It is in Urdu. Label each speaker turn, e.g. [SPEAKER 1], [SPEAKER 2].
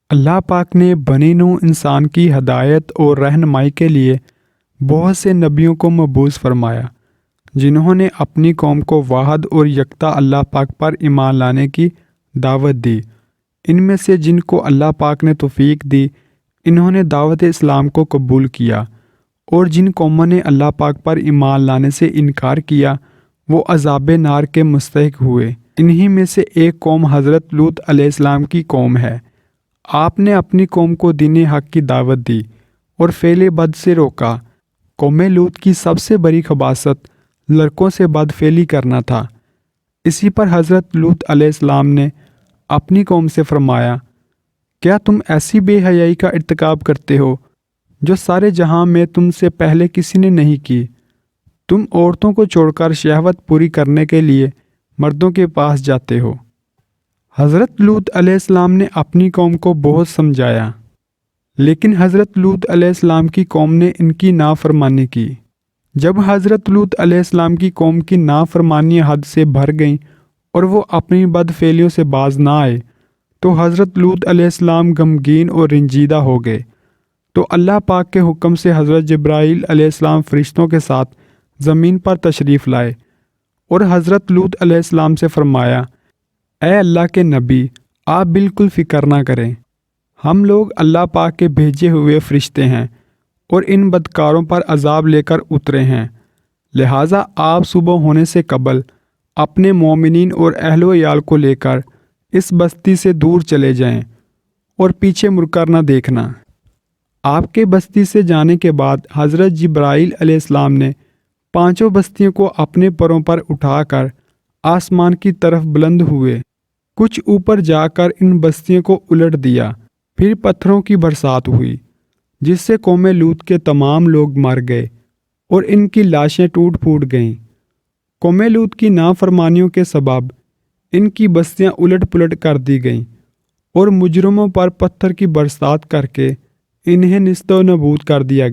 [SPEAKER 1] اللہ پاک نے بنی نوح انسان کی ہدایت اور رہنمائی کے لیے بہت سے نبیوں کو مبعوث فرمایا، جنہوں نے اپنی قوم کو واحد اور یکتا اللہ پاک پر ایمان لانے کی دعوت دی۔ ان میں سے جن کو اللہ پاک نے توفیق دی، انہوں نے دعوت اسلام کو قبول کیا، اور جن قوموں نے اللہ پاک پر ایمان لانے سے انکار کیا وہ عذاب نار کے مستحق ہوئے۔ انہی میں سے ایک قوم حضرت لوط علیہ السلام کی قوم ہے۔ آپ نے اپنی قوم کو دین حق کی دعوت دی اور فعل بد سے روکا۔ قوم لوط کی سب سے بڑی خباثت لڑکوں سے بد فعلی کرنا تھا۔ اسی پر حضرت لوط علیہ السلام نے اپنی قوم سے فرمایا، کیا تم ایسی بے حیائی کا ارتکاب کرتے ہو جو سارے جہاں میں تم سے پہلے کسی نے نہیں کی؟ تم عورتوں کو چھوڑ کر شہوت پوری کرنے کے لیے مردوں کے پاس جاتے ہو۔ حضرت لوط علیہ السلام نے اپنی قوم کو بہت سمجھایا، لیکن حضرت لوط علیہ السلام کی قوم نے ان کی نافرمانی کی۔ جب حضرت لوط علیہ السلام کی قوم کی نافرمانی حد سے بھر گئیں اور وہ اپنی بد فعلیوں سے باز نہ آئے تو حضرت لوط علیہ السلام غمگین اور رنجیدہ ہو گئے۔ تو اللہ پاک کے حکم سے حضرت جبرائیل علیہ السلام فرشتوں کے ساتھ زمین پر تشریف لائے اور حضرت لوط علیہ السلام سے فرمایا، اے اللہ کے نبی، آپ بالکل فکر نہ کریں، ہم لوگ اللہ پاک کے بھیجے ہوئے فرشتے ہیں اور ان بدکاروں پر عذاب لے کر اترے ہیں، لہٰذا آپ صبح ہونے سے قبل اپنے مومنین اور اہل و عیال کو لے کر اس بستی سے دور چلے جائیں اور پیچھے مڑ کر نہ دیکھنا۔ آپ کے بستی سے جانے کے بعد حضرت جبرائیل علیہ السلام نے پانچوں بستیوں کو اپنے پروں پر اٹھا کر آسمان کی طرف بلند ہوئے، کچھ اوپر جا کر ان بستیوں کو الٹ دیا، پھر پتھروں کی برسات ہوئی جس سے قوم لوط کے تمام لوگ مر گئے اور ان کی لاشیں ٹوٹ پھوٹ گئیں۔ قوم لوط کی نافرمانیوں کے سبب ان کی بستیاں الٹ پلٹ کر دی گئیں اور مجرموں پر پتھر کی برسات کر کے انہیں نیست و نابود کر دیا